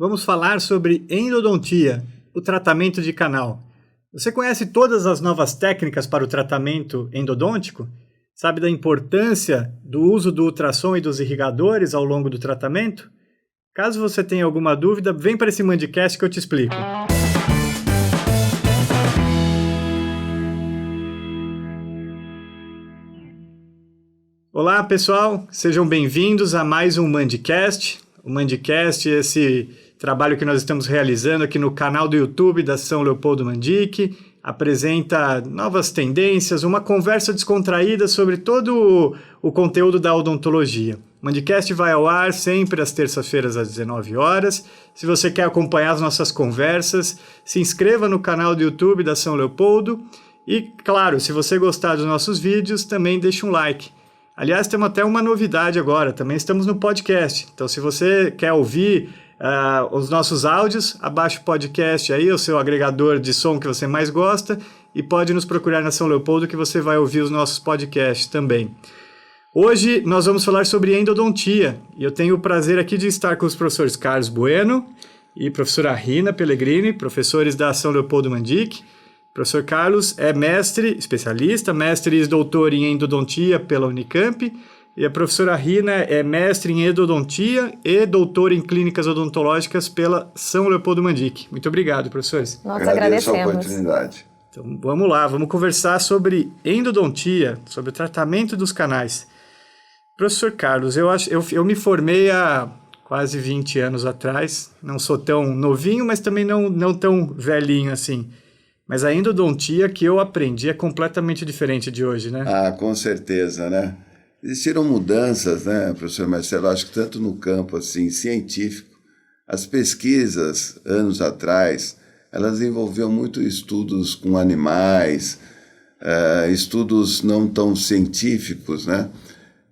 vamos falar sobre endodontia, o tratamento de canal. Você conhece todas as novas técnicas para o tratamento endodôntico? Sabe da importância do uso do ultrassom e dos irrigadores ao longo do tratamento? Caso você tenha alguma dúvida, vem para esse Mandicast que eu te explico. Olá pessoal, sejam bem-vindos a mais um Mandicast. O Mandicast é esse trabalho que nós estamos realizando aqui no canal do YouTube da São Leopoldo Mandic. Apresenta novas tendências, uma conversa descontraída sobre todo o conteúdo da odontologia. O Mandicast vai ao ar sempre às terças-feiras às 19 horas. Se você quer acompanhar as nossas conversas, se inscreva no canal do YouTube da São Leopoldo. E, claro, se você gostar dos nossos vídeos, também deixe um like. Aliás, temos até uma novidade agora, também estamos no podcast. Então, se você quer ouvir os nossos áudios, abaixa o podcast aí, o seu agregador de som que você mais gosta, e pode nos procurar na São Leopoldo que você vai ouvir os nossos podcasts também. Hoje nós vamos falar sobre endodontia, e eu tenho o prazer aqui de estar com os professores Carlos Bueno e professora Rina Pellegrini, professores da São Leopoldo Mandic. O professor Carlos é mestre, especialista, mestre e doutor em endodontia pela Unicamp, e a professora Rina é mestre em endodontia e doutora em clínicas odontológicas pela São Leopoldo Mandic. Muito obrigado, professores. Nós agradecemos a oportunidade. Então, vamos lá, vamos conversar sobre endodontia, sobre o tratamento dos canais. Professor Carlos, eu me formei há quase 20 anos atrás, não sou tão novinho, mas também não tão velhinho assim. Mas a endodontia que eu aprendi é completamente diferente de hoje, né? Ah, com certeza, né? Existiram mudanças, né, professor Marcelo? Acho que tanto no campo assim, científico, as pesquisas, anos atrás, elas envolviam muito estudos com animais, estudos não tão científicos, né?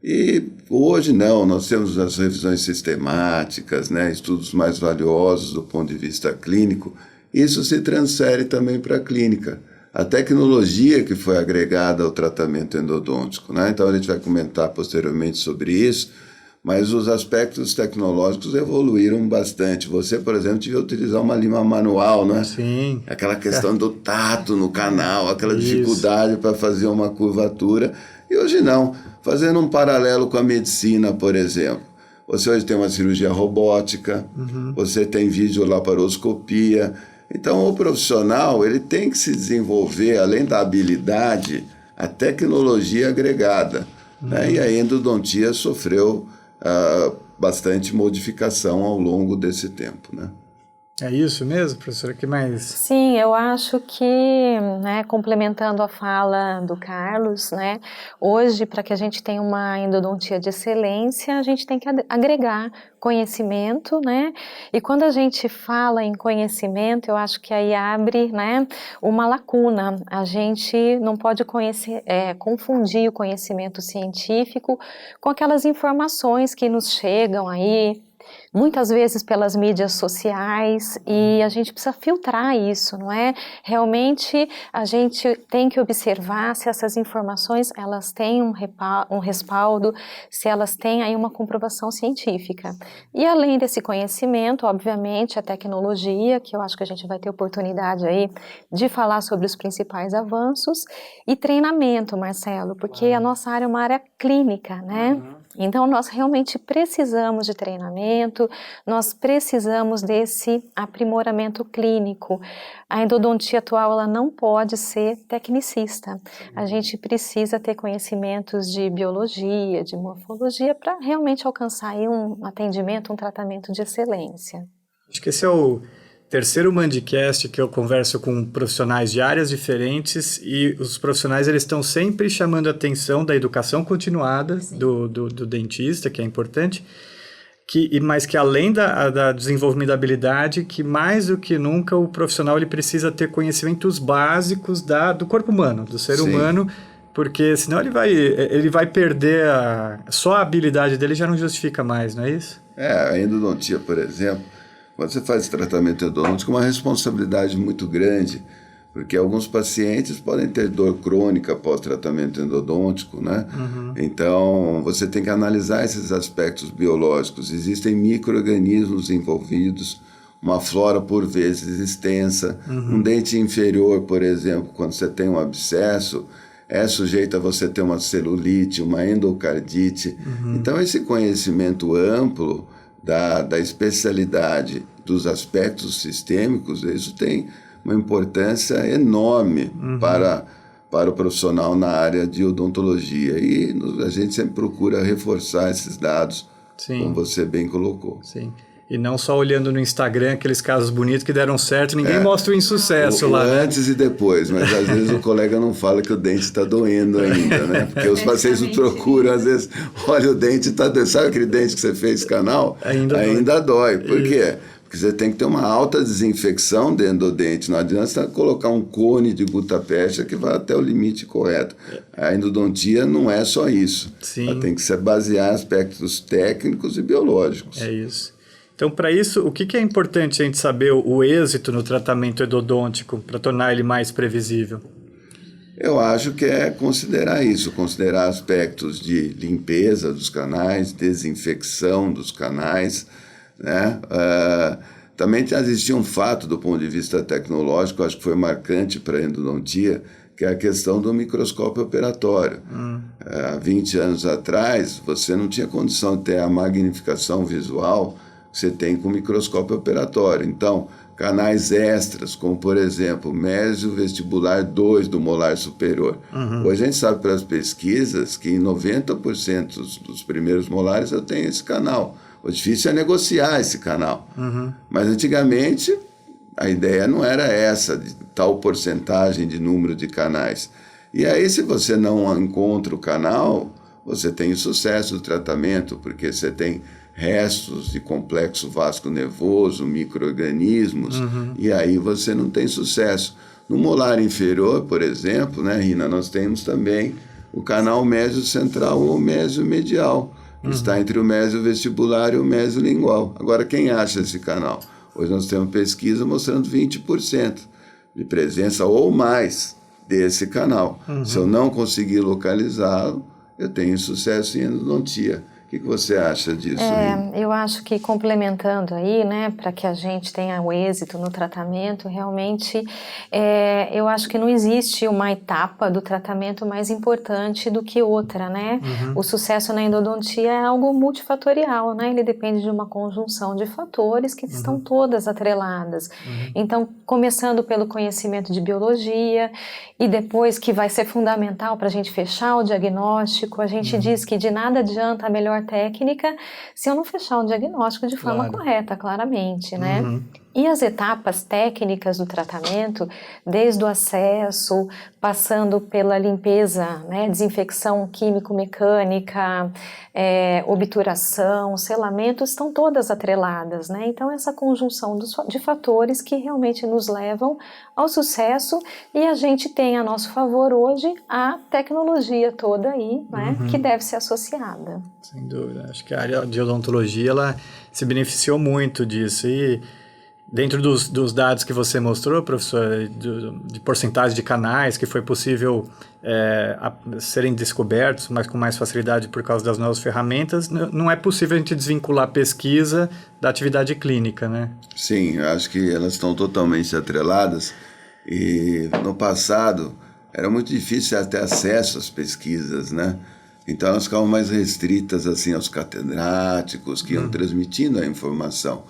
E hoje não, nós temos as revisões sistemáticas, né, estudos mais valiosos do ponto de vista clínico. Isso se transfere também para a clínica. A tecnologia que foi agregada ao tratamento endodôntico, né? Então a gente vai comentar posteriormente sobre isso, mas os aspectos tecnológicos evoluíram bastante. Você, por exemplo, devia utilizar uma lima manual, né? Sim. Aquela questão do tato no canal, aquela dificuldade para fazer uma curvatura. E hoje não. Fazendo um paralelo com a medicina, por exemplo. Você hoje tem uma cirurgia robótica, você tem videolaparoscopia. Então, o profissional ele tem que se desenvolver, além da habilidade, a tecnologia agregada. Né? E a endodontia sofreu bastante modificação ao longo desse tempo, né? É isso mesmo, professora? O que mais? Sim, eu acho que, né, complementando a fala do Carlos, né, hoje, para que a gente tenha uma endodontia de excelência, a gente tem que agregar conhecimento, né, e quando a gente fala em conhecimento, eu acho que aí abre, né, uma lacuna. A gente não pode confundir o conhecimento científico com aquelas informações que nos chegam aí, muitas vezes pelas mídias sociais, e a gente precisa filtrar isso, não é? Realmente a gente tem que observar se essas informações elas têm um respaldo, se elas têm aí uma comprovação científica. E além desse conhecimento, obviamente, a tecnologia, que eu acho que a gente vai ter oportunidade aí de falar sobre os principais avanços, e treinamento, Marcelo, porque a nossa área é uma área clínica, né? Então, nós realmente precisamos de treinamento, nós precisamos desse aprimoramento clínico. A endodontia atual ela não pode ser tecnicista. A gente precisa ter conhecimentos de biologia, de morfologia, para realmente alcançar aí um atendimento, um tratamento de excelência. Acho que esse é o terceiro Mandicast que eu converso com profissionais de áreas diferentes, e os profissionais eles estão sempre chamando a atenção da educação continuada do dentista, que é importante, mas que além da desenvolvimento da habilidade, que mais do que nunca o profissional ele precisa ter conhecimentos básicos do corpo humano, do ser humano, porque senão ele vai perder só a habilidade dele já não justifica mais, não é isso? A endodontia, por exemplo, quando você faz tratamento endodôntico, é uma responsabilidade muito grande, porque alguns pacientes podem ter dor crônica pós-tratamento endodôntico, né? Então, você tem que analisar esses aspectos biológicos. Existem micro-organismos envolvidos, uma flora por vezes extensa. Um dente inferior, por exemplo, quando você tem um abscesso, é sujeito a você ter uma celulite, uma endocardite. Então, esse conhecimento amplo da especialidade dos aspectos sistêmicos, isso tem uma importância enorme para o profissional na área de odontologia. E a gente sempre procura reforçar esses dados, Sim. como você bem colocou. Sim. E não só olhando no Instagram aqueles casos bonitos que deram certo, ninguém mostra o insucesso lá. Antes e depois, mas às vezes o colega não fala que o dente está doendo ainda, né? Porque os pacientes procuram, às vezes, olha, o dente está doendo. Sabe aquele dente que você fez canal? Ainda dói. Por quê? Porque você tem que ter uma alta desinfecção dentro do dente. Não adianta você colocar um cone de gutta-percha que vai até o limite correto. A endodontia não é só isso. Sim. Ela tem que se basear em aspectos técnicos e biológicos. É isso. Então, para isso, o que é importante a gente saber o êxito no tratamento endodôntico para tornar ele mais previsível? Eu acho que é considerar isso, considerar aspectos de limpeza dos canais, desinfecção dos canais, né? Também existia um fato do ponto de vista tecnológico, acho que foi marcante para a endodontia, que é a questão do microscópio operatório. Há 20 anos atrás, você não tinha condição de ter a magnificação visual que você tem com o microscópio operatório. Então, canais extras, como por exemplo, mésio vestibular 2 do molar superior. Hoje a gente sabe pelas pesquisas que em 90% dos primeiros molares eu tenho esse canal. O difícil é negociar esse canal. Mas antigamente a ideia não era essa, de tal porcentagem de número de canais. E aí, se você não encontra o canal, você tem o sucesso do tratamento, porque você tem restos de complexo vasco-nervoso, micro-organismos, e aí você não tem sucesso. No molar inferior, por exemplo, né, Rina, nós temos também o canal mésio-central ou mésio-medial, que está entre o mésio-vestibular e o mésio-lingual. Agora, quem acha esse canal? Hoje nós temos pesquisa mostrando 20% de presença ou mais desse canal. Se eu não conseguir localizá-lo, eu tenho sucesso em endodontia. O que você acha disso? Eu acho que complementando aí, né, para que a gente tenha o êxito no tratamento, realmente, eu acho que não existe uma etapa do tratamento mais importante do que outra, né? O sucesso na endodontia é algo multifatorial, né? Ele depende de uma conjunção de fatores que estão todas atreladas. Então, começando pelo conhecimento de biologia e depois que vai ser fundamental para a gente fechar o diagnóstico, a gente diz que de nada adianta a melhor técnica se eu não fechar o diagnóstico de forma correta, claramente, né? E as etapas técnicas do tratamento, desde o acesso, passando pela limpeza, né, desinfecção químico-mecânica, obturação, selamento, estão todas atreladas, né? Então, essa conjunção de fatores que realmente nos levam ao sucesso, e a gente tem a nosso favor hoje a tecnologia toda aí, né, que deve ser associada. Sem dúvida. Acho que a área de odontologia ela se beneficiou muito disso. E dentro dos dados que você mostrou, professor, de porcentagem de canais que foi possível serem descobertos, mas com mais facilidade por causa das novas ferramentas, não é possível a gente desvincular a pesquisa da atividade clínica, né? Sim, eu acho que elas estão totalmente atreladas, e no passado era muito difícil ter acesso às pesquisas, né? Então elas ficavam mais restritas assim aos catedráticos que iam transmitindo a informação.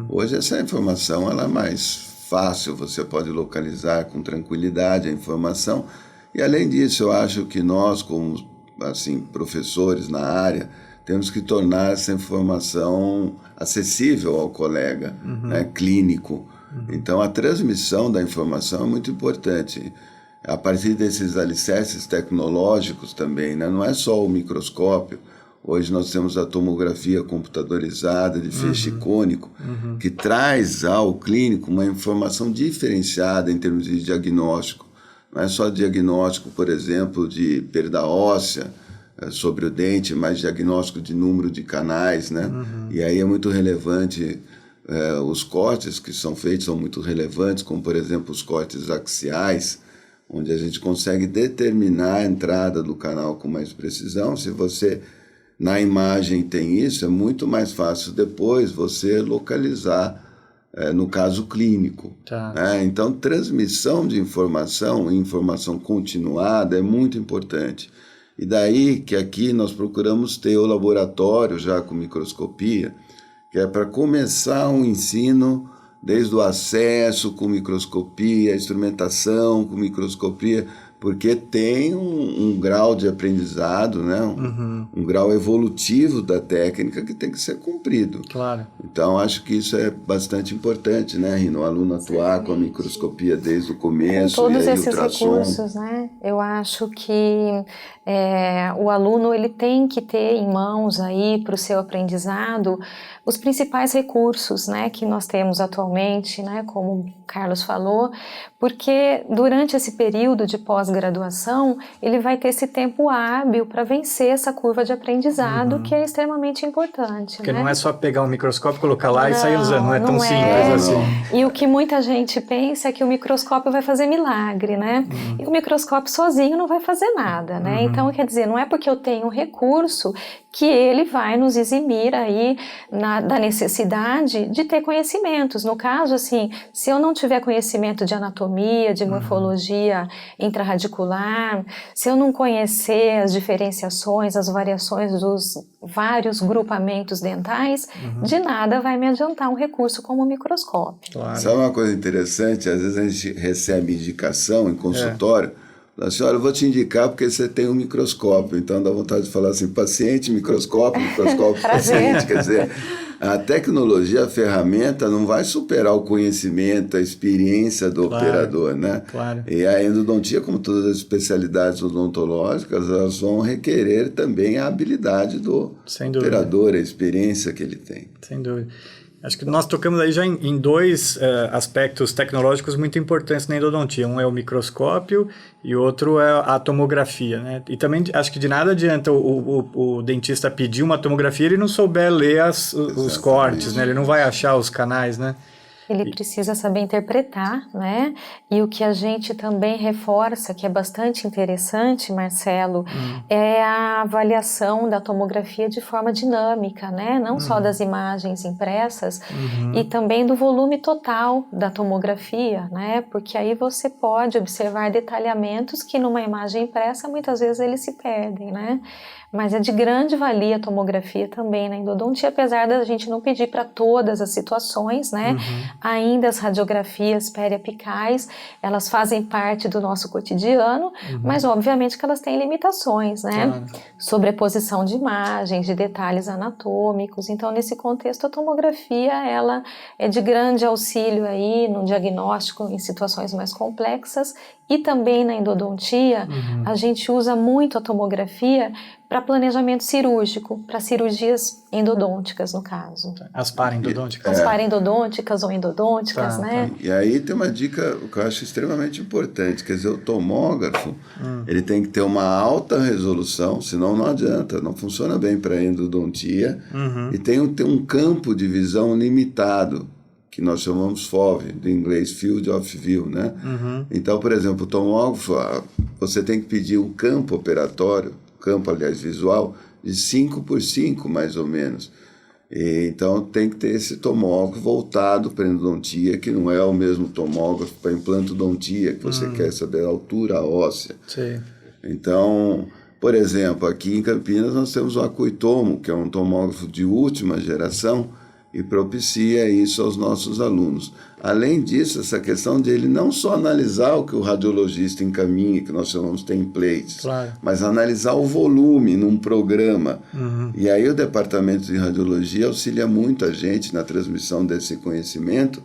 Hoje essa informação ela é mais fácil, você pode localizar com tranquilidade a informação. E além disso, eu acho que nós, como assim, professores na área, temos que tornar essa informação acessível ao colega, né, clínico. Então a transmissão da informação é muito importante. A partir desses alicerces tecnológicos também, né? Não é só o microscópio. Hoje nós temos a tomografia computadorizada de feixe cônico, que traz ao clínico uma informação diferenciada em termos de diagnóstico. Não é só diagnóstico, por exemplo, de perda óssea sobre o dente, mas diagnóstico de número de canais, né? E aí é muito relevante, os cortes que são feitos são muito relevantes, como por exemplo os cortes axiais, onde a gente consegue determinar a entrada do canal com mais precisão. Se você, na imagem, tem isso, é muito mais fácil depois você localizar no caso clínico. Tá. Né? Então, transmissão de informação, informação continuada, é muito importante. E daí que aqui nós procuramos ter o laboratório já com microscopia, que é para começar um ensino desde o acesso com microscopia, a instrumentação com microscopia, porque tem um grau de aprendizado, né? Um grau evolutivo da técnica que tem que ser cumprido. Claro. Então, acho que isso é bastante importante, né, Rino? O aluno atuar com a microscopia desde o começo. Com todos e aí esses recursos, né? Eu acho que o aluno ele tem que ter em mãos aí para o seu aprendizado os principais recursos, né, que nós temos atualmente, né, como o Carlos falou, porque durante esse período de pós-graduação ele vai ter esse tempo hábil para vencer essa curva de aprendizado que é extremamente importante. Porque né? não é só pegar um microscópio, colocar lá e sair usando, não é tão simples assim. E o que muita gente pensa é que o microscópio vai fazer milagre, né? E o microscópio sozinho não vai fazer nada, né? Então, quer dizer, não é porque eu tenho um recurso que ele vai nos eximir aí da necessidade de ter conhecimentos. No caso, assim, se eu não tiver conhecimento de anatomia, de morfologia intraradicular, se eu não conhecer as diferenciações, as variações dos vários grupamentos dentais, de nada vai me adiantar um recurso como o microscópio. Claro. Sabe uma coisa interessante? Às vezes a gente recebe indicação em consultório, a senhora, eu vou te indicar porque você tem um microscópio, então dá vontade de falar assim, paciente, microscópio, paciente, quer dizer, a tecnologia, a ferramenta não vai superar o conhecimento, a experiência do operador, né? Claro. E a endodontia, como todas as especialidades odontológicas, elas vão requerer também a habilidade do operador, a experiência que ele tem. Sem dúvida. Acho que nós tocamos aí já em dois aspectos tecnológicos muito importantes na endodontia. Um é o microscópio e outro é a tomografia, né? E também acho que de nada adianta o dentista pedir uma tomografia e ele não souber ler os cortes, né? Ele não vai achar os canais, né? Ele precisa saber interpretar, né? E o que a gente também reforça, que é bastante interessante, Marcelo, é a avaliação da tomografia de forma dinâmica, né? Não só das imagens impressas, e também do volume total da tomografia, né? Porque aí você pode observar detalhamentos que numa imagem impressa muitas vezes eles se perdem, né? Mas é de grande valia a tomografia também na endodontia, apesar da gente não pedir para todas as situações, né? Ainda as radiografias periapicais, elas fazem parte do nosso cotidiano, mas obviamente que elas têm limitações, né? Claro. Sobreposição de imagens, de detalhes anatômicos. Então, nesse contexto, a tomografia, ela é de grande auxílio aí no diagnóstico em situações mais complexas. E também na endodontia, a gente usa muito a tomografia para planejamento cirúrgico, para cirurgias endodônticas, no caso. As paraendodônticas. As paraendodônticas ou endodônticas, né? E aí tem uma dica que eu acho extremamente importante, quer dizer, o tomógrafo, ele tem que ter uma alta resolução, senão não adianta, não funciona bem para endodontia, e tem um campo de visão limitado, que nós chamamos FOV, do inglês Field of View, né? Então, por exemplo, o tomógrafo, você tem que pedir um campo operatório, aliás, visual, de 5x5, mais ou menos. Então, tem que ter esse tomógrafo voltado para endodontia, que não é o mesmo tomógrafo para implantodontia, que você quer saber a altura óssea. Sim. Então, por exemplo, aqui em Campinas nós temos o Acuitomo, que é um tomógrafo de última geração, e propicia isso aos nossos alunos. Além disso, essa questão de ele não só analisar o que o radiologista encaminha, que nós chamamos templates, mas analisar o volume num programa. E aí o departamento de radiologia auxilia muito a gente na transmissão desse conhecimento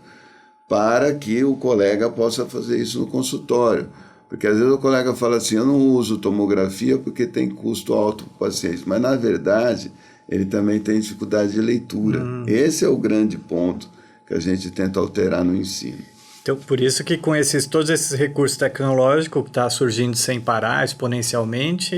para que o colega possa fazer isso no consultório. Porque às vezes o colega fala assim, eu não uso tomografia porque tem custo alto para o paciente, mas na verdade ele também tem dificuldade de leitura. Esse é o grande ponto que a gente tenta alterar no ensino. Então, por isso que com todos esses recursos tecnológicos que está surgindo sem parar, exponencialmente,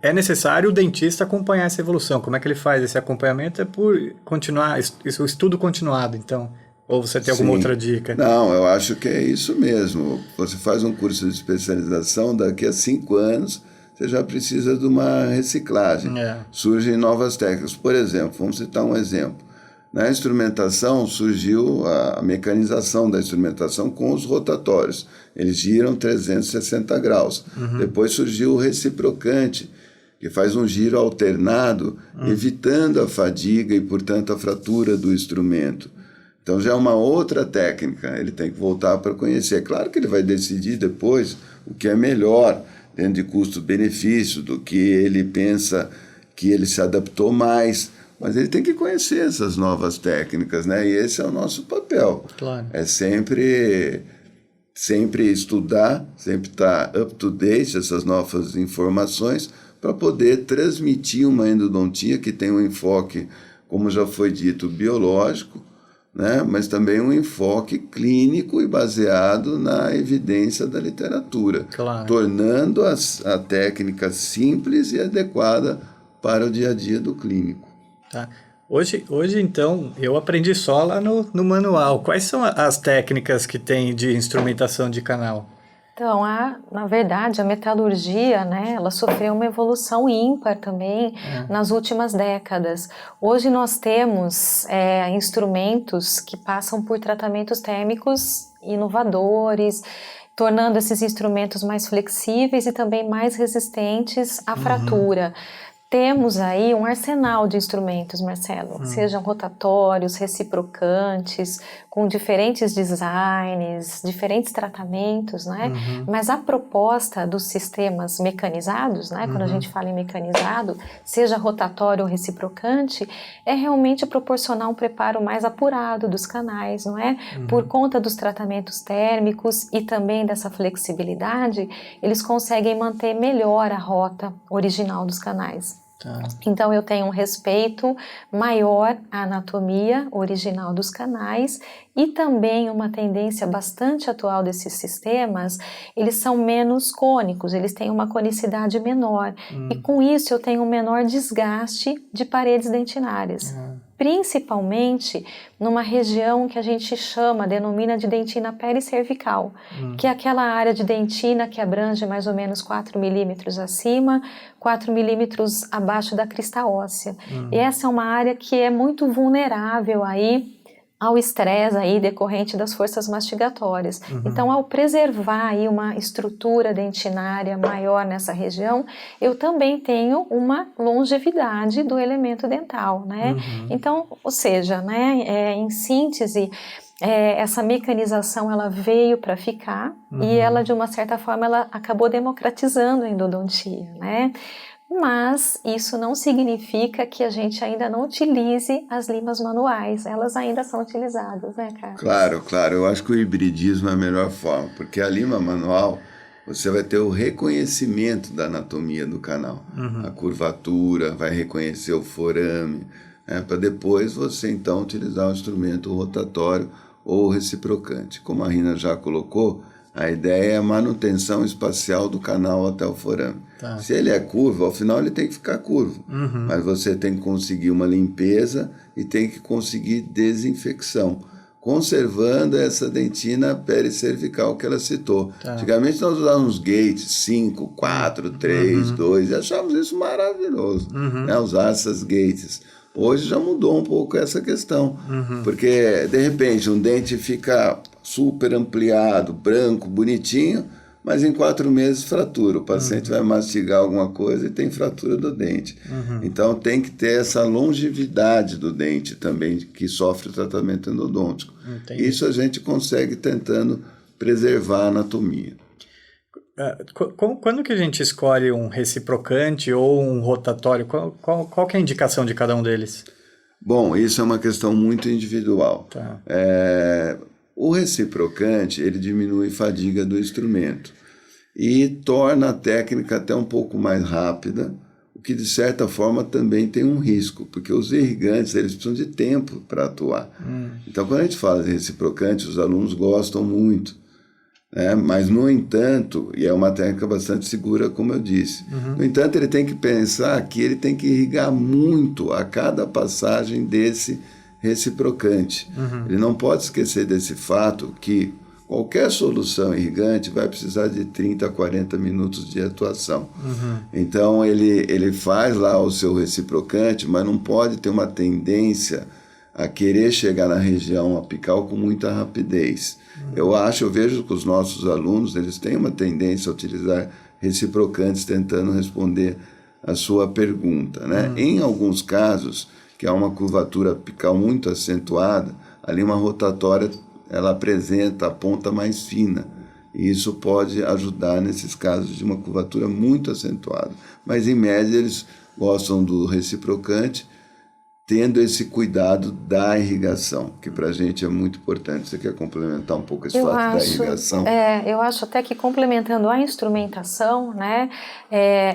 é necessário o dentista acompanhar essa evolução. Como é que ele faz esse acompanhamento? É por continuar, o estudo continuado, então. Ou você tem alguma outra dica? Não, eu acho que é isso mesmo. Você faz um curso de especialização, daqui a 5 anos... você já precisa de uma reciclagem. Surgem novas técnicas. Por exemplo, vamos citar um exemplo. Na instrumentação surgiu a mecanização da instrumentação com os rotatórios. Eles giram 360 graus. Depois surgiu o reciprocante, que faz um giro alternado, evitando a fadiga e, portanto, a fratura do instrumento. Então já é uma outra técnica, ele tem que voltar para conhecer. É claro que ele vai decidir depois o que é melhor, dentro de custo-benefício, do que ele pensa que ele se adaptou mais, mas ele tem que conhecer essas novas técnicas, né? E esse é o nosso papel. Claro. É sempre estudar, sempre estar up to date, essas novas informações, para poder transmitir uma endodontia que tem um enfoque, como já foi dito, biológico, né? Mas também um enfoque clínico e baseado na evidência da literatura, Claro. tornando a técnica simples e adequada para o dia a dia do clínico. Tá. Hoje, então, eu aprendi só lá no manual. Quais são as técnicas que tem de instrumentação de canal? Então, na verdade, a metalurgia, né, ela sofreu uma evolução ímpar também nas últimas décadas. Hoje nós temos instrumentos que passam por tratamentos térmicos inovadores, tornando esses instrumentos mais flexíveis e também mais resistentes à fratura. Temos aí um arsenal de instrumentos, Marcelo, sejam rotatórios, reciprocantes, com diferentes designs, diferentes tratamentos, né? Mas a proposta dos sistemas mecanizados, né? Quando a gente fala em mecanizado, seja rotatório ou reciprocante, é realmente proporcionar um preparo mais apurado dos canais, não é? Por conta dos tratamentos térmicos e também dessa flexibilidade, eles conseguem manter melhor a rota original dos canais. Tá. Então eu tenho um respeito maior à anatomia original dos canais e também uma tendência bastante atual desses sistemas, eles são menos cônicos, eles têm uma conicidade menor e com isso eu tenho um menor desgaste de paredes dentinárias. Principalmente numa região que a gente denomina de dentina pericervical, que é aquela área de dentina que abrange mais ou menos 4 milímetros acima, 4 milímetros abaixo da crista óssea. E essa é uma área que é muito vulnerável aí ao estresse aí decorrente das forças mastigatórias. Então, ao preservar aí uma estrutura dentinária maior nessa região, eu também tenho uma longevidade do elemento dental, né? Então, ou seja, né, em síntese, essa mecanização ela veio para ficar e ela, de uma certa forma, ela acabou democratizando a endodontia, né? Mas isso não significa que a gente ainda não utilize as limas manuais, elas ainda são utilizadas, né, Carlos? Claro, eu acho que o hibridismo é a melhor forma, porque a lima manual, você vai ter o reconhecimento da anatomia do canal, a curvatura, vai reconhecer o forame, né, para depois você então utilizar o instrumento rotatório ou reciprocante. Como a Rina já colocou, a ideia é a manutenção espacial do canal até o forame. Tá. Se ele é curvo, ao final ele tem que ficar curvo. Mas você tem que conseguir uma limpeza e tem que conseguir desinfecção, conservando essa dentina pericervical que ela citou. Tá. Antigamente nós usávamos gates 5, 4, 3, 2, e achávamos isso maravilhoso, né, usar essas gates. Hoje já mudou um pouco essa questão, porque de repente um dente fica super ampliado, branco, bonitinho, mas em 4 meses fratura. O paciente vai mastigar alguma coisa e tem fratura do dente. Então tem que ter essa longevidade do dente também, que sofre o tratamento endodôntico. Entendi. Isso a gente consegue tentando preservar a anatomia. Quando que a gente escolhe um reciprocante ou um rotatório? Qual que é a indicação de cada um deles? Bom, isso é uma questão muito individual. Tá. O reciprocante, ele diminui a fadiga do instrumento e torna a técnica até um pouco mais rápida, o que de certa forma também tem um risco, porque os irrigantes, eles precisam de tempo para atuar. Então, quando a gente fala de reciprocante, os alunos gostam muito, né? Mas, no entanto, e é uma técnica bastante segura, como eu disse, no entanto, ele tem que pensar que ele tem que irrigar muito a cada passagem desse reciprocante. Ele não pode esquecer desse fato que qualquer solução irrigante vai precisar de 30 a 40 minutos de atuação. Então ele faz lá o seu reciprocante, mas não pode ter uma tendência a querer chegar na região apical com muita rapidez. Eu vejo que os nossos alunos, eles têm uma tendência a utilizar reciprocantes tentando responder a sua pergunta, né? Em alguns casos, que há uma curvatura apical muito acentuada, ali uma rotatória, ela apresenta a ponta mais fina, e isso pode ajudar nesses casos de uma curvatura muito acentuada. Mas, em média, eles gostam do reciprocante, tendo esse cuidado da irrigação, que para a gente é muito importante. Você quer complementar um pouco esse fato da irrigação? Eu acho até que complementando a instrumentação, né,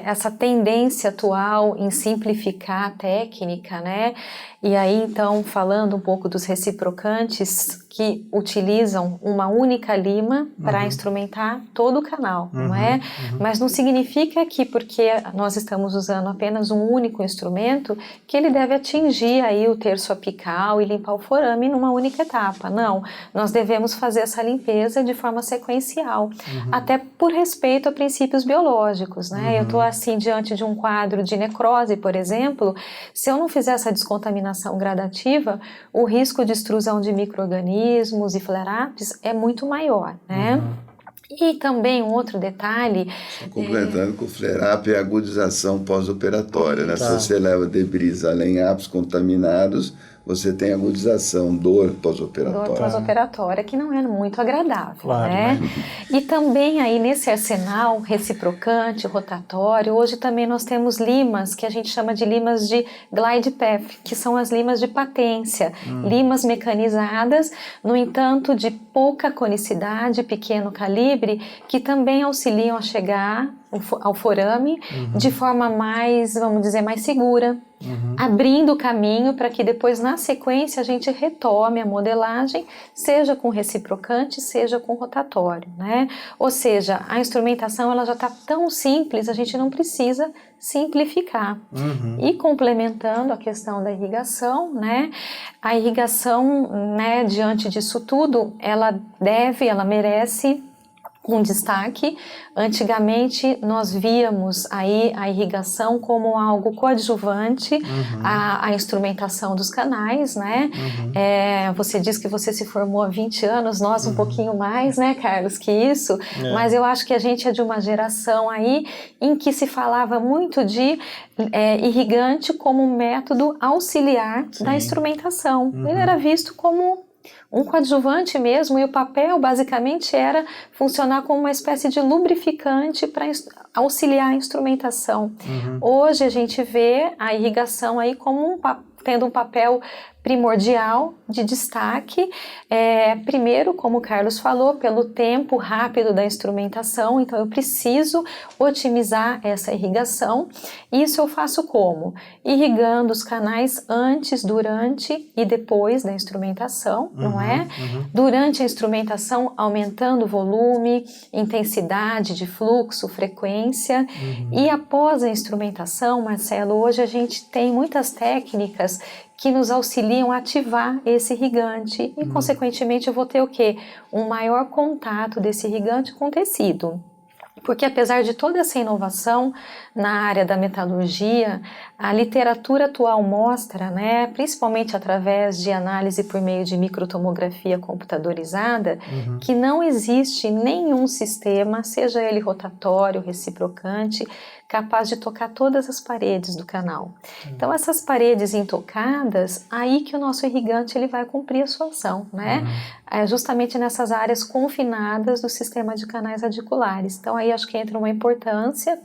essa tendência atual em simplificar a técnica, né, e aí então falando um pouco dos reciprocantes que utilizam uma única lima para instrumentar todo o canal, não é? Mas não significa que porque nós estamos usando apenas um único instrumento, que ele deve atingir aí o terço apical e limpar o forame numa única etapa. Não, nós devemos fazer essa limpeza de forma sequencial, até por respeito a princípios biológicos, né? Eu estou assim diante de um quadro de necrose, por exemplo, se eu não fizer essa descontaminação gradativa, o risco de extrusão de micro-organismos e flare-ups é muito maior, né? E também um outro detalhe... Completando que o flare-up é a agudização pós-operatória, né? Se você leva debris além apos contaminados, você tem agudização, dor pós-operatória. Dor pós-operatória, que não é muito agradável, claro, né? E também aí nesse arsenal reciprocante, rotatório, hoje também nós temos limas, que a gente chama de limas de glide path, que são as limas de patência, limas mecanizadas, no entanto de pouca conicidade, pequeno calibre, que também auxiliam a chegar ao forame de forma mais, vamos dizer, mais segura, abrindo o caminho para que depois na sequência a gente retome a modelagem, seja com reciprocante, seja com rotatório, né? Ou seja, a instrumentação ela já está tão simples, a gente não precisa simplificar. E complementando a questão da irrigação, né? A irrigação, né, diante disso tudo, ela merece um destaque. Antigamente nós víamos aí a irrigação como algo coadjuvante à instrumentação dos canais, né? Você diz que você se formou há 20 anos, nós um pouquinho mais, né, Carlos, que isso, mas eu acho que a gente é de uma geração aí em que se falava muito de irrigante como método auxiliar da instrumentação. Ele era visto como um coadjuvante mesmo, e o papel basicamente era funcionar como uma espécie de lubrificante para auxiliar a instrumentação. Hoje a gente vê a irrigação aí como tendo um papel primordial de destaque, primeiro, como o Carlos falou, pelo tempo rápido da instrumentação, então eu preciso otimizar essa irrigação. Isso eu faço como? Irrigando os canais antes, durante e depois da instrumentação, não é? Durante a instrumentação, aumentando o volume, intensidade de fluxo, frequência, e após a instrumentação, Marcelo, hoje a gente tem muitas técnicas que nos auxiliam a ativar esse irrigante e, consequentemente, eu vou ter o quê? Um maior contato desse irrigante com o tecido. Porque apesar de toda essa inovação na área da metalurgia, a literatura atual mostra, né, principalmente através de análise por meio de microtomografia computadorizada, que não existe nenhum sistema, seja ele rotatório, reciprocante, capaz de tocar todas as paredes do canal. Então essas paredes intocadas, aí que o nosso irrigante ele vai cumprir a sua ação, né? Justamente nessas áreas confinadas do sistema de canais radiculares. Então aí acho que entra uma importância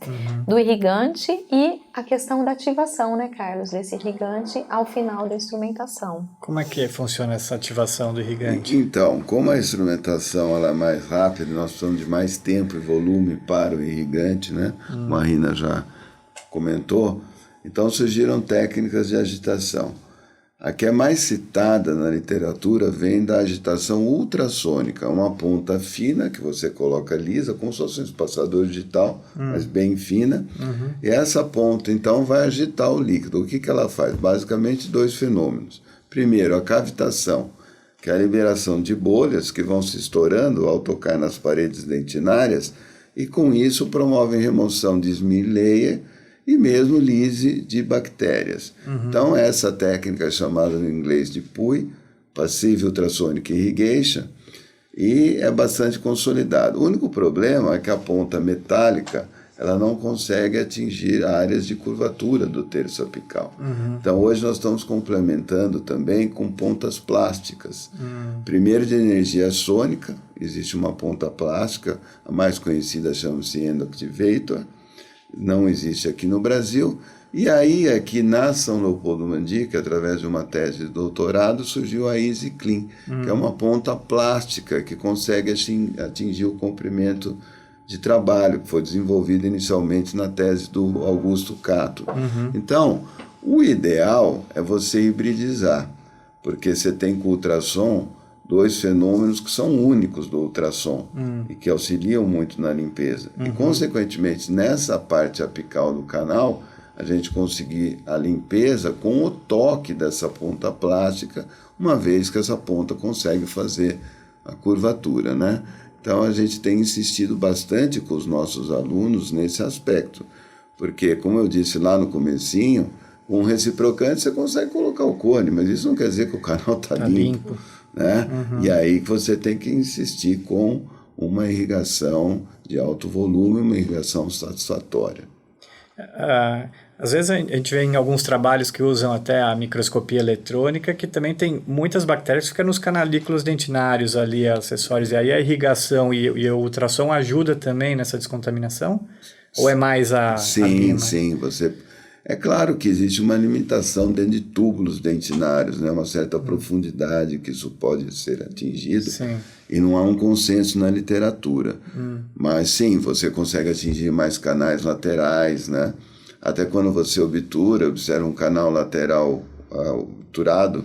do irrigante e a questão da ativação, né, Carlos, desse irrigante ao final da instrumentação. Como é que funciona essa ativação do irrigante? Então, como a instrumentação ela é mais rápida, nós precisamos de mais tempo e volume para o irrigante, né? Marina já comentou. Então surgiram técnicas de agitação. A que é mais citada na literatura vem da agitação ultrassônica, uma ponta fina que você coloca lisa, como se fosse um espaçador digital, mas bem fina. E essa ponta, então, vai agitar o líquido. O que ela faz? Basicamente, dois fenômenos. Primeiro, a cavitação, que é a liberação de bolhas que vão se estourando ao tocar nas paredes dentinárias, e com isso promovem remoção de smooth layer e mesmo lise de bactérias. Então, essa técnica é chamada em inglês de PUI, Passive Ultrasonic Irrigation, e é bastante consolidado. O único problema é que a ponta metálica ela não consegue atingir áreas de curvatura do terço apical. Então, hoje nós estamos complementando também com pontas plásticas. Primeiro de energia sônica, existe uma ponta plástica, a mais conhecida chama-se Endoactivator, não existe aqui no Brasil. E aí, aqui na São Leopoldo Mandic, através de uma tese de doutorado, surgiu a EasyClean, que é uma ponta plástica que consegue atingir o comprimento de trabalho, que foi desenvolvido inicialmente na tese do Augusto Cato. Então, o ideal é você hibridizar, porque você tem com o ultrassom dois fenômenos que são únicos do ultrassom e que auxiliam muito na limpeza. E, consequentemente, nessa parte apical do canal, a gente conseguir a limpeza com o toque dessa ponta plástica, uma vez que essa ponta consegue fazer a curvatura, né? Então, a gente tem insistido bastante com os nossos alunos nesse aspecto, porque, como eu disse lá no comecinho, com um reciprocante você consegue colocar o cone, mas isso não quer dizer que o canal está limpo, né? E aí que você tem que insistir com uma irrigação de alto volume, uma irrigação satisfatória. Às vezes a gente vê em alguns trabalhos que usam até a microscopia eletrônica, que também tem muitas bactérias que ficam nos canalículos dentinários ali, acessórios, e aí a irrigação e o ultrassom ajuda também nessa descontaminação? Ou é mais a Sim, você... É claro que existe uma limitação dentro de túbulos dentinários, né? Uma certa profundidade que isso pode ser atingido. Sim. E não há um consenso na literatura. Mas sim, você consegue atingir mais canais laterais, né? Até quando você observa um canal lateral obturado,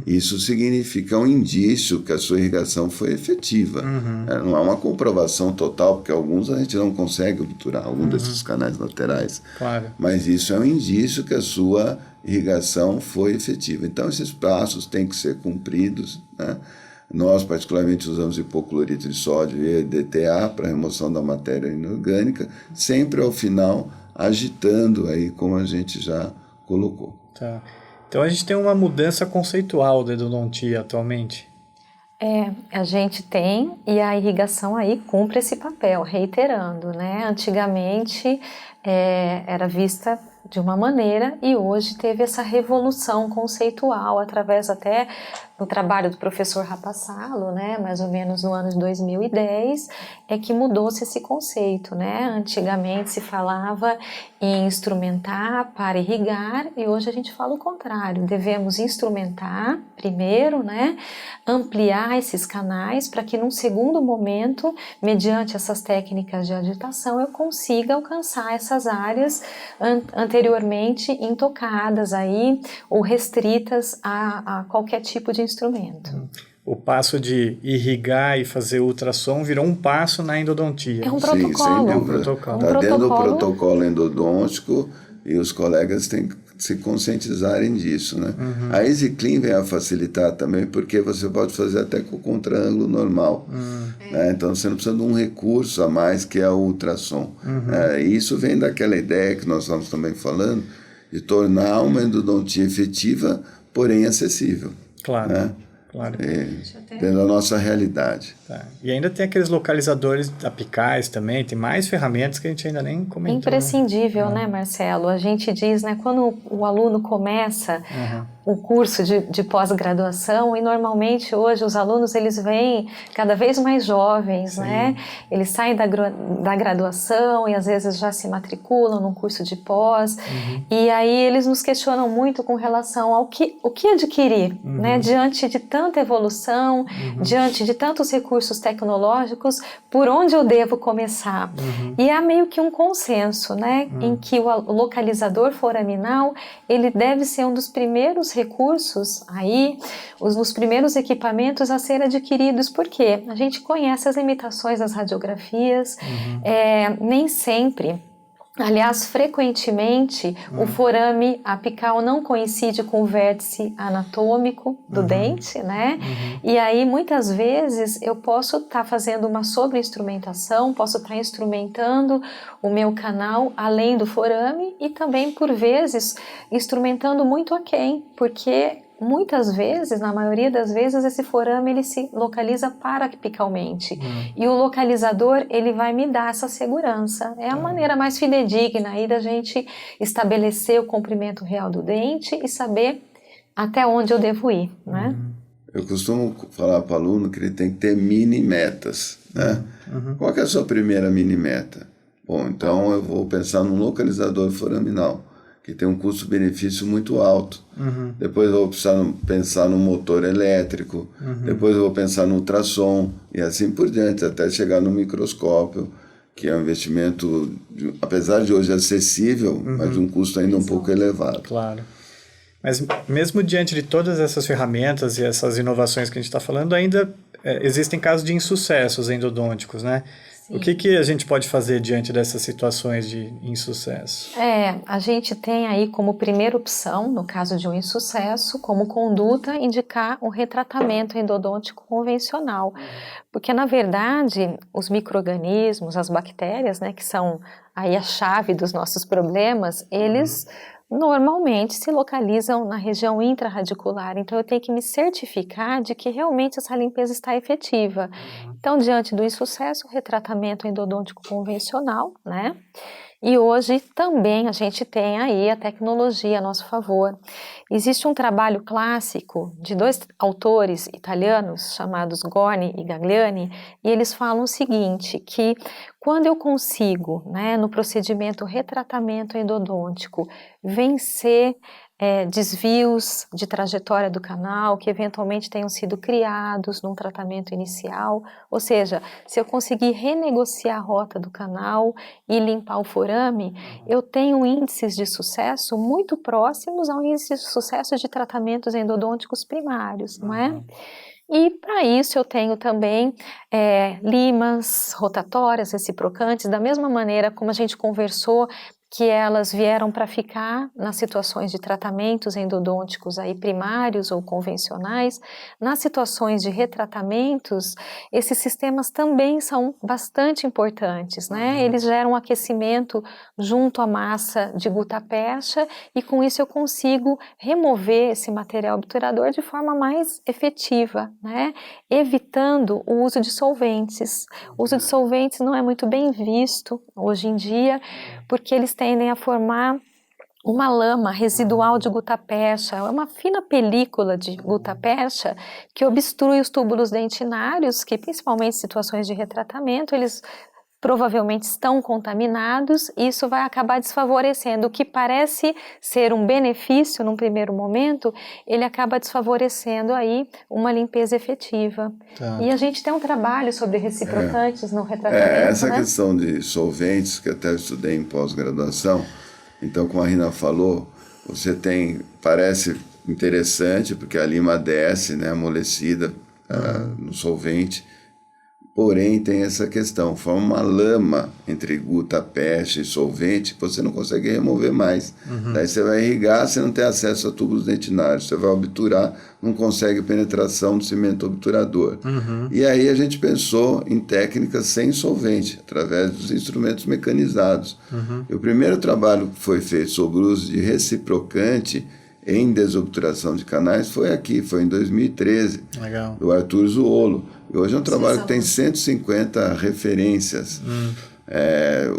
isso significa um indício que a sua irrigação foi efetiva. Não há uma comprovação total, porque alguns a gente não consegue obturar, algum desses canais laterais. Claro. Mas isso é um indício que a sua irrigação foi efetiva. Então, esses passos têm que ser cumpridos, né? Nós, particularmente, usamos hipoclorito de sódio e EDTA para remoção da matéria inorgânica, sempre ao final agitando aí, como a gente já colocou. Tá. Então a gente tem uma mudança conceitual da endodontia atualmente. A gente tem, e a irrigação aí cumpre esse papel, reiterando, né? Antigamente era vista de uma maneira e hoje teve essa revolução conceitual através até do trabalho do professor Rapassalo, né, mais ou menos no ano de 2010, é que mudou-se esse conceito, né? Antigamente se falava em instrumentar para irrigar e hoje a gente fala o contrário, devemos instrumentar primeiro, né, ampliar esses canais para que num segundo momento, mediante essas técnicas de agitação, eu consiga alcançar essas áreas anteriormente intocadas aí ou restritas a qualquer tipo de instrumento. O passo de irrigar e fazer ultrassom virou um passo na endodontia. É um protocolo. Sim, sem dúvida. Está dentro do protocolo endodôntico e os colegas têm que se conscientizarem disso, né? A EasyClean vem a facilitar também, porque você pode fazer até com o contraângulo normal. Né? Então você não precisa de um recurso a mais que é o ultrassom. E isso vem daquela ideia que nós estamos também falando, de tornar uma endodontia efetiva, porém acessível. Claro. Né? Claro. Dentro da nossa realidade. Tá. E ainda tem aqueles localizadores apicais também, tem mais ferramentas que a gente ainda nem comentou. Imprescindível, né, Marcelo? A gente diz, né, quando o aluno começa o curso de pós-graduação, e normalmente hoje os alunos eles vêm cada vez mais jovens, né? Eles saem da graduação e às vezes já se matriculam num curso de pós, e aí eles nos questionam muito com relação ao o que adquirir, né? Diante de tanta evolução, diante de tantos recursos tecnológicos, por onde eu devo começar? E há meio que um consenso, né? Em que o localizador foraminal, ele deve ser um dos primeiros recursos aí, os primeiros equipamentos a ser adquiridos, porque a gente conhece as limitações das radiografias, nem sempre Aliás, frequentemente o forame apical não coincide com o vértice anatômico do dente, né? E aí, muitas vezes, eu posso estar fazendo uma sobreinstrumentação, posso estar instrumentando o meu canal além do forame e também, por vezes, instrumentando muito aquém, porque muitas vezes, na maioria das vezes, esse forame ele se localiza parapicalmente. E o localizador ele vai me dar essa segurança. É a maneira mais fidedigna aí da gente estabelecer o comprimento real do dente e saber até onde eu devo ir, né? Eu costumo falar para o aluno que ele tem que ter mini metas, né? Qual que é a sua primeira mini meta? Bom, então eu vou pensar num localizador foraminal, que tem um custo-benefício muito alto. Depois eu vou pensar no motor elétrico, depois eu vou pensar no ultrassom, e assim por diante, até chegar no microscópio, que é um investimento, apesar de hoje acessível, mas de um custo ainda um pouco elevado. Claro. Mas mesmo diante de todas essas ferramentas e essas inovações que a gente está falando, ainda existem casos de insucessos endodônticos, né? Sim. O que a gente pode fazer diante dessas situações de insucesso? A gente tem aí como primeira opção, no caso de um insucesso, como conduta, indicar um retratamento endodôntico convencional. Porque, na verdade, os micro-organismos, as bactérias, né, que são aí a chave dos nossos problemas, eles normalmente se localizam na região intraradicular, então eu tenho que me certificar de que realmente essa limpeza está efetiva. Então, diante do insucesso, o retratamento endodôntico convencional, né? E hoje também a gente tem aí a tecnologia a nosso favor. Existe um trabalho clássico de 2 autores italianos chamados Gorni e Gagliani, e eles falam o seguinte, que quando eu consigo, né, no procedimento retratamento endodôntico, vencer desvios de trajetória do canal que eventualmente tenham sido criados num tratamento inicial, ou seja, se eu conseguir renegociar a rota do canal e limpar o forame, eu tenho índices de sucesso muito próximos ao índice de sucesso de tratamentos endodônticos primários, não é? E para isso eu tenho também limas rotatórias reciprocantes, da mesma maneira como a gente conversou que elas vieram para ficar nas situações de tratamentos endodônticos aí primários ou convencionais. Nas situações de retratamentos, esses sistemas também são bastante importantes, né? Eles geram um aquecimento junto à massa de gutapercha e com isso eu consigo remover esse material obturador de forma mais efetiva, né? Evitando o uso de solventes. O uso de solventes não é muito bem visto hoje em dia, porque eles tendem a formar uma lama residual de gutapercha, é uma fina película de gutapercha que obstrui os túbulos dentinários, que principalmente em situações de retratamento, eles provavelmente estão contaminados, e isso vai acabar desfavorecendo o que parece ser um benefício num primeiro momento, ele acaba desfavorecendo aí uma limpeza efetiva. Tá. E a gente tem um trabalho sobre reciprocantes no retratamento, essa né? questão de solventes, que até estudei em pós-graduação, então como a Rina falou, você tem, parece interessante, porque a lima desce, né, amolecida no solvente, porém tem essa questão, forma uma lama entre gutapercha e solvente que você não consegue remover mais. Daí você vai irrigar, você não tem acesso a túbulos dentinários, você vai obturar, não consegue penetração do cimento obturador. E aí a gente pensou em técnicas sem solvente, através dos instrumentos mecanizados. E o primeiro trabalho que foi feito sobre o uso de reciprocante em desobturação de canais foi em 2013, Legal. Do Arthur Zuolo. E hoje é um trabalho que tem 150 referências.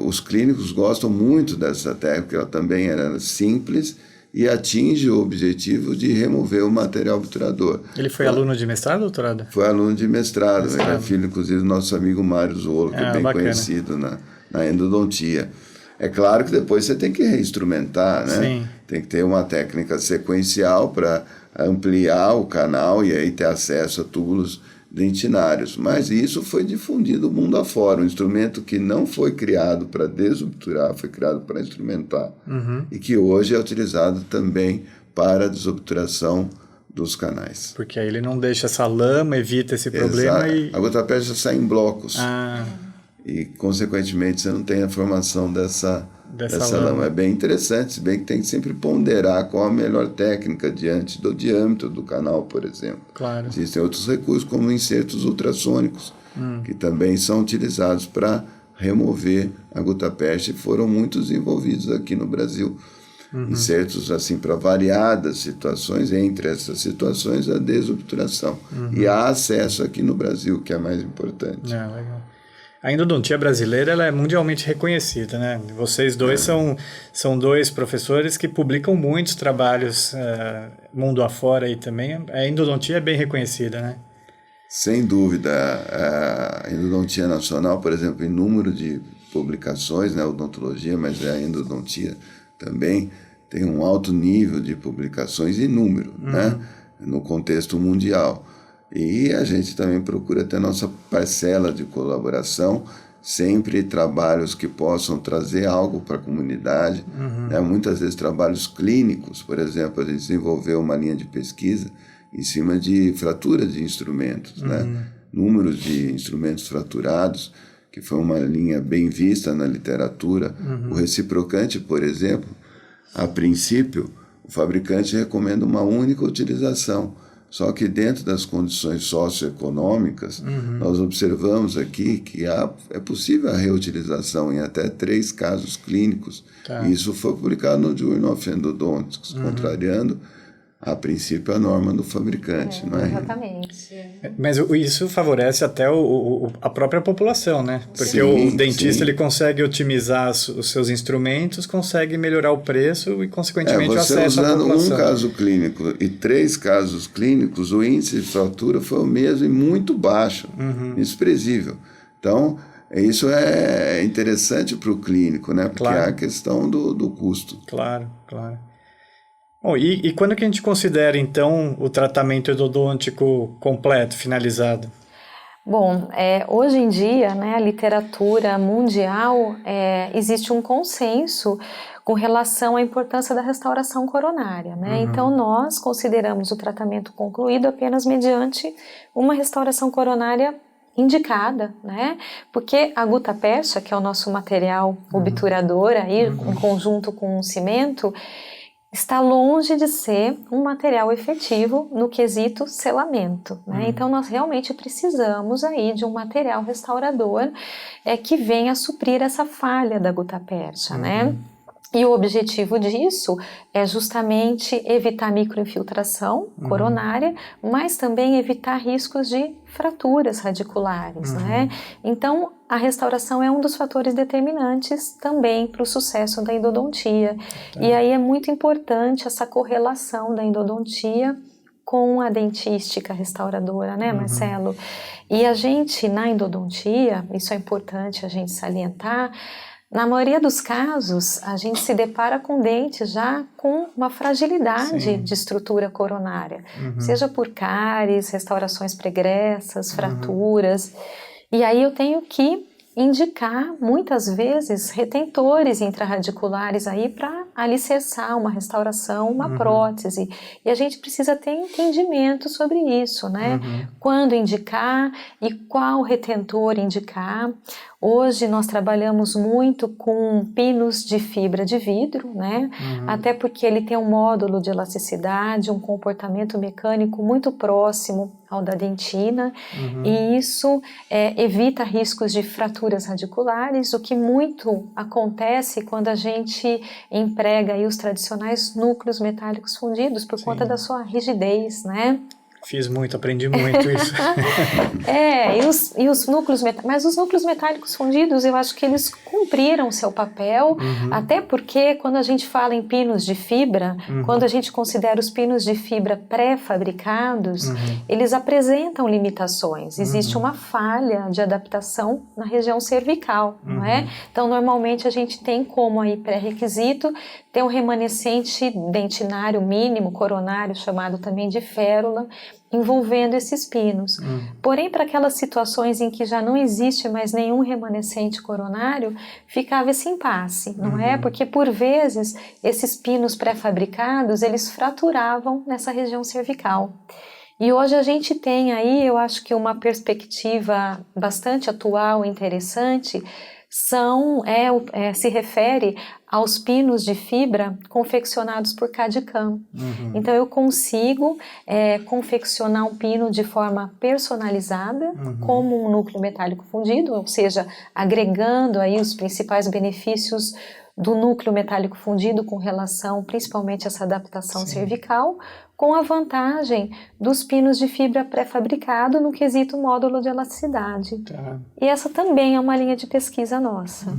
Os clínicos gostam muito dessa técnica, ela também era simples e atinge o objetivo de remover o material obturador. Ele foi aluno de mestrado ou doutorado? Foi aluno de mestrado. Ele é filho, inclusive, do nosso amigo Mário Zuolo, que é bem bacana. Conhecido na endodontia. É claro que depois você tem que reinstrumentar, né? Sim. Tem que ter uma técnica sequencial para ampliar o canal e aí ter acesso a túbulos dentinários. Mas isso foi difundido mundo afora. Um instrumento que não foi criado para desobturar, foi criado para instrumentar. E que hoje é utilizado também para a desobturação dos canais. Porque aí ele não deixa essa lama, evita esse problema. A gutapercha sai em blocos. e, consequentemente, você não tem a formação dessa lama. É bem interessante, se bem que tem que sempre ponderar qual a melhor técnica diante do diâmetro do canal, por exemplo. Claro. Existem outros recursos, como insertos ultrassônicos, que também são utilizados para remover a gutapeste, e foram muito desenvolvidos aqui no Brasil. Insertos assim para variadas situações, entre essas situações a desobturação. E há acesso aqui no Brasil, que é mais importante. Legal. A endodontia brasileira ela é mundialmente reconhecida, né? Vocês dois são dois professores que publicam muitos trabalhos mundo afora aí também. A endodontia é bem reconhecida, né? Sem dúvida. A endodontia nacional, por exemplo, em número de publicações, né? Odontologia, mas a endodontia também tem um alto nível de publicações e número, né? No contexto mundial. E a gente também procura ter nossa parcela de colaboração, sempre trabalhos que possam trazer algo para a comunidade, né? Muitas vezes trabalhos clínicos, por exemplo, a gente desenvolveu uma linha de pesquisa em cima de fratura de instrumentos, né? Números de instrumentos fraturados, que foi uma linha bem vista na literatura. O reciprocante, por exemplo, a princípio, o fabricante recomenda uma única utilização. Só que dentro das condições socioeconômicas, nós observamos aqui que é possível a reutilização em até 3 casos clínicos. Tá. E isso foi publicado no Journal of Endodontics, contrariando, a princípio, a norma do fabricante. Não é? Exatamente. Mas isso favorece até a própria população, né? Porque o dentista ele consegue otimizar os seus instrumentos, consegue melhorar o preço e, consequentemente, o acesso à população. Usando um caso clínico e 3 casos clínicos, o índice de fratura foi o mesmo e muito baixo, desprezível. Então, isso é interessante para o clínico, né? Porque há a questão do custo. Claro. Bom, e quando que a gente considera, então, o tratamento endodôntico completo, finalizado? Bom, hoje em dia, né, a literatura mundial, existe um consenso com relação à importância da restauração coronária, né? Então, nós consideramos o tratamento concluído apenas mediante uma restauração coronária indicada, né? Porque a gutta-percha, que é o nosso material obturador aí, em conjunto com o cimento, está longe de ser um material efetivo no quesito selamento, né? Então nós realmente precisamos aí de um material restaurador que venha suprir essa falha da gutta-percha, né? E o objetivo disso é justamente evitar microinfiltração coronária, mas também evitar riscos de fraturas radiculares, né? Então, a restauração é um dos fatores determinantes também para o sucesso da endodontia. E aí é muito importante essa correlação da endodontia com a dentística restauradora, né, Marcelo? E a gente, na endodontia, isso é importante a gente salientar, na maioria dos casos, a gente se depara com dentes já com uma fragilidade de estrutura coronária, seja por cáries, restaurações pregressas, fraturas. E aí eu tenho que indicar, muitas vezes, retentores intrarradiculares aí para alicerçar uma restauração, uma prótese. E a gente precisa ter entendimento sobre isso, né? Quando indicar e qual retentor indicar. Hoje nós trabalhamos muito com pinos de fibra de vidro, né? Até porque ele tem um módulo de elasticidade, um comportamento mecânico muito próximo ao da dentina, e isso evita riscos de fraturas radiculares, o que muito acontece quando a gente emprega aí os tradicionais núcleos metálicos fundidos por conta da sua rigidez, né? Fiz muito, aprendi muito isso. E os núcleos metálicos, mas os núcleos metálicos fundidos, eu acho que eles cumpriram seu papel, até porque quando a gente fala em pinos de fibra, quando a gente considera os pinos de fibra pré-fabricados, eles apresentam limitações. Existe uma falha de adaptação na região cervical, não é? Então, normalmente a gente tem como aí pré-requisito ter um remanescente dentinário mínimo, coronário, chamado também de férula, envolvendo esses pinos. Porém, para aquelas situações em que já não existe mais nenhum remanescente coronário, ficava esse impasse, não é? Porque, por vezes, esses pinos pré-fabricados, eles fraturavam nessa região cervical. E hoje a gente tem aí, eu acho que uma perspectiva bastante atual e interessante, se refere aos pinos de fibra confeccionados por Cadicam. Então eu consigo confeccionar um pino de forma personalizada, como um núcleo metálico fundido, ou seja, agregando aí os principais benefícios do núcleo metálico fundido com relação principalmente a essa adaptação cervical, com a vantagem dos pinos de fibra pré-fabricado no quesito módulo de elasticidade. Tá. E essa também é uma linha de pesquisa nossa.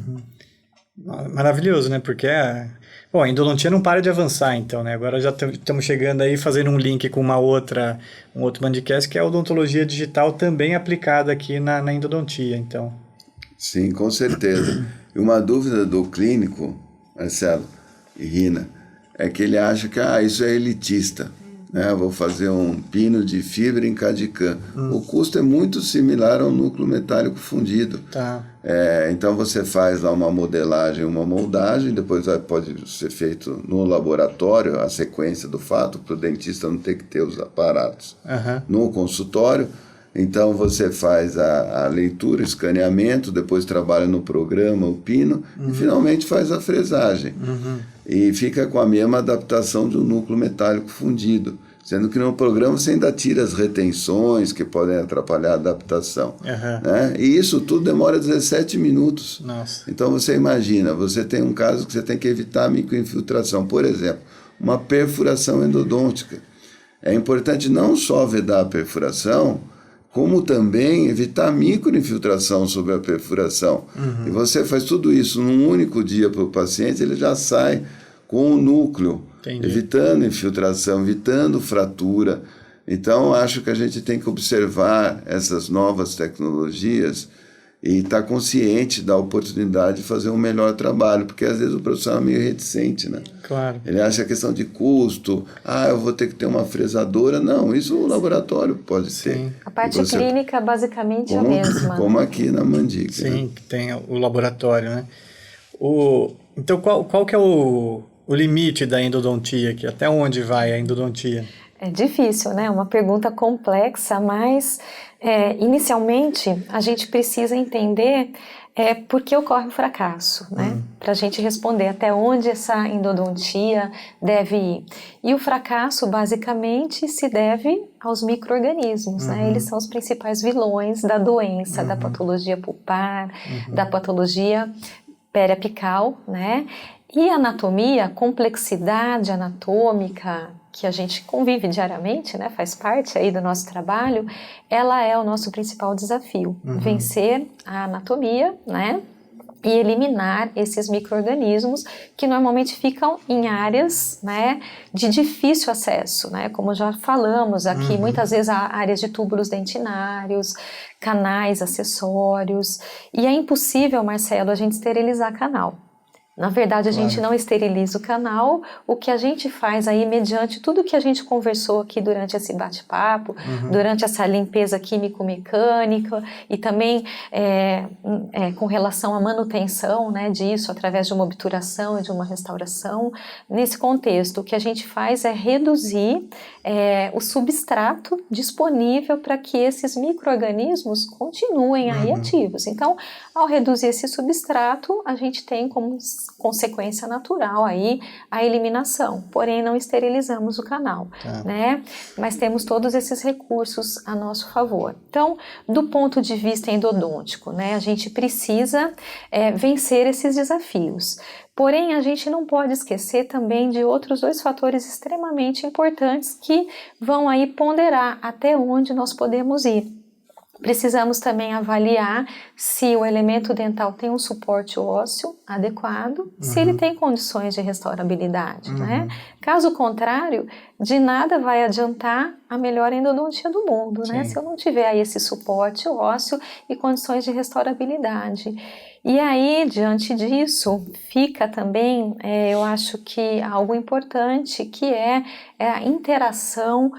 Maravilhoso, né? Porque a endodontia não para de avançar, então, né? Agora já estamos chegando aí fazendo um link com um outro Mandicast, que é a odontologia digital também aplicada aqui na endodontia, então. Sim, com certeza. E uma dúvida do clínico, Marcelo e Rina, é que ele acha que isso é elitista, né? Vou fazer um pino de fibra em Cadicam. O custo é muito similar ao núcleo metálico fundido. Tá. Então você faz lá uma modelagem, uma moldagem, depois pode ser feito no laboratório, a sequência do fato, para o dentista não ter que ter os aparatos. No consultório. Então você faz a leitura, escaneamento, depois trabalha no programa, o pino, e finalmente faz a fresagem. E fica com a mesma adaptação de um núcleo metálico fundido. Sendo que no programa você ainda tira as retenções que podem atrapalhar a adaptação. Né? E isso tudo demora 17 minutos. Nossa. Então você imagina, você tem um caso que você tem que evitar a microinfiltração. Por exemplo, uma perfuração endodôntica. É importante não só vedar a perfuração, como também evitar microinfiltração sobre a perfuração. E você faz tudo isso num único dia para o paciente, ele já sai com o núcleo, evitando infiltração, evitando fratura. Então, acho que a gente tem que observar essas novas tecnologias e estar consciente da oportunidade de fazer um melhor trabalho, porque às vezes o profissional é meio reticente, né? Claro. Ele acha a questão de custo, eu vou ter que ter uma fresadora. Não, isso o laboratório pode ter. A parte clínica basicamente é a mesma. Como aqui na Mandic. Sim, que tem o laboratório, né? Então, qual que é o limite da endodontia aqui? Até onde vai a endodontia? É difícil, né? Uma pergunta complexa, mas inicialmente a gente precisa entender por que ocorre o fracasso, né? Para a gente responder até onde essa endodontia deve ir. E o fracasso basicamente se deve aos micro-organismos, né? Eles são os principais vilões da doença, da patologia pulpar, da patologia periapical, né? E a anatomia, a complexidade anatômica que a gente convive diariamente, né, faz parte aí do nosso trabalho, ela é o nosso principal desafio. Vencer a anatomia, né, e eliminar esses micro-organismos que normalmente ficam em áreas, né, de difícil acesso, né, como já falamos aqui, muitas vezes há áreas de túbulos dentinários, canais acessórios, e é impossível, Marcelo, a gente esterilizar canal. Na verdade, a gente não esteriliza o canal, o que a gente faz aí, mediante tudo que a gente conversou aqui durante esse bate-papo, durante essa limpeza químico-mecânica e também com relação à manutenção, né, disso, através de uma obturação e de uma restauração. Nesse contexto, o que a gente faz é reduzir o substrato disponível para que esses micro-organismos continuem aí ativos. Então, ao reduzir esse substrato, a gente tem como consequência natural aí a eliminação, porém não esterilizamos o canal, né? Mas temos todos esses recursos a nosso favor. Então, do ponto de vista endodôntico, né, a gente precisa vencer esses desafios. Porém, a gente não pode esquecer também de outros dois fatores extremamente importantes que vão aí ponderar até onde nós podemos ir. Precisamos também avaliar se o elemento dental tem um suporte ósseo adequado, se ele tem condições de restaurabilidade, né? Caso contrário, de nada vai adiantar a melhor endodontia do mundo, né? Se eu não tiver aí esse suporte ósseo e condições de restaurabilidade. E aí, diante disso, fica também, eu acho que algo importante, que é a interação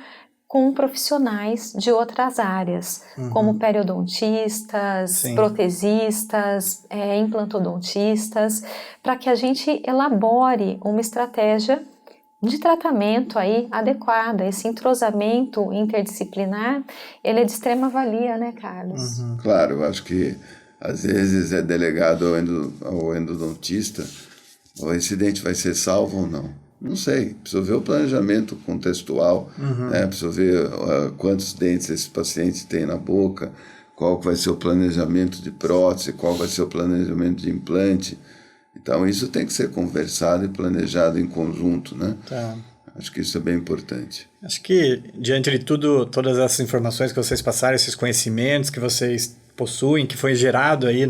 com profissionais de outras áreas, como periodontistas, protesistas, implantodontistas, para que a gente elabore uma estratégia de tratamento aí adequado. Esse entrosamento interdisciplinar, ele é de extrema valia, né, Carlos? Claro, eu acho que às vezes é delegado ao endodontista, o incidente vai ser salvo ou não. Não sei, precisa ver o planejamento contextual, né? Precisa ver quantos dentes esse paciente tem na boca, qual vai ser o planejamento de prótese, qual vai ser o planejamento de implante. Então, isso tem que ser conversado e planejado em conjunto, né? Tá. Acho que isso é bem importante. Acho que, diante de tudo, todas essas informações que vocês passaram, esses conhecimentos que vocês possuem, que foi gerado aí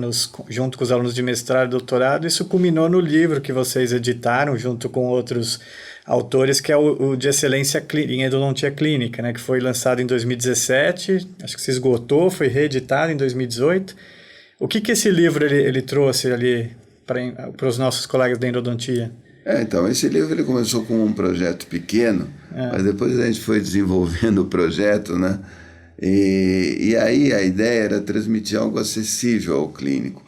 junto com os alunos de mestrado e doutorado, isso culminou no livro que vocês editaram junto com outros autores, que é o de excelência em endodontia clínica, né, que foi lançado em 2017, acho que se esgotou, foi reeditado em 2018. O que esse livro ele trouxe ali para os nossos colegas da endodontia? Então, esse livro ele começou com um projeto pequeno, mas depois a gente foi desenvolvendo o projeto, né? E aí a ideia era transmitir algo acessível ao clínico,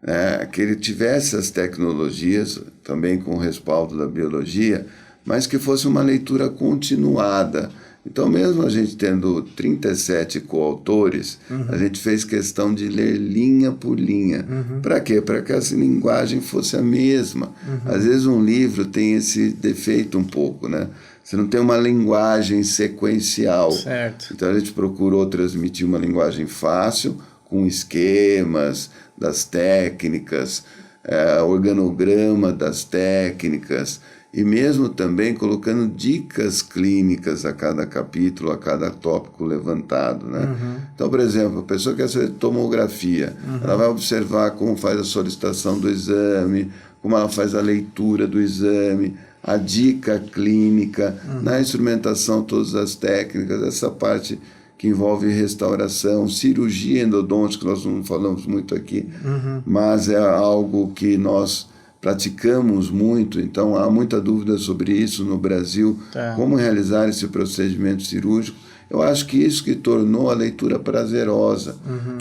né? Que ele tivesse as tecnologias, também com o respaldo da biologia, mas que fosse uma leitura continuada. Então, mesmo a gente tendo 37 coautores, a gente fez questão de ler linha por linha. Para quê? Para que essa linguagem fosse a mesma. Às vezes um livro tem esse defeito um pouco, né? Você não tem uma linguagem sequencial. Certo. Então, a gente procurou transmitir uma linguagem fácil, com esquemas das técnicas, organograma das técnicas, e mesmo também colocando dicas clínicas a cada capítulo, a cada tópico levantado, né? Então, por exemplo, a pessoa quer fazer tomografia, ela vai observar como faz a solicitação do exame, como ela faz a leitura do exame, a dica clínica, na instrumentação todas as técnicas, essa parte que envolve restauração, cirurgia endodôntica, nós não falamos muito aqui, mas é algo que nós praticamos muito, então há muita dúvida sobre isso no Brasil, como realizar esse procedimento cirúrgico. Eu acho que isso que tornou a leitura prazerosa,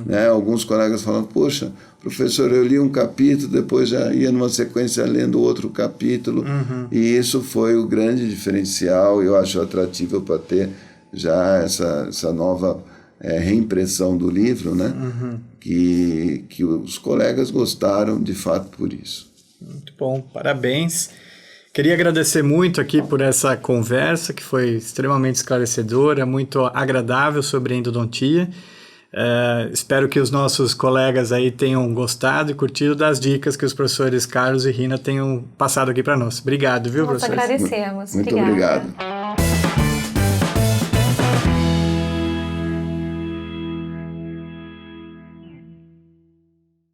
né? Alguns colegas falam, poxa, professor, eu li um capítulo, depois já ia numa sequência lendo outro capítulo, e isso foi o grande diferencial, eu acho atrativo para ter já essa nova reimpressão do livro, né? Que os colegas gostaram de fato por isso. Muito bom, parabéns. Queria agradecer muito aqui por essa conversa, que foi extremamente esclarecedora, muito agradável sobre endodontia. Espero que os nossos colegas aí tenham gostado e curtido das dicas que os professores Carlos e Rina tenham passado aqui para nós. Obrigado, viu, Nós professores? agradecemos. Muito obrigado.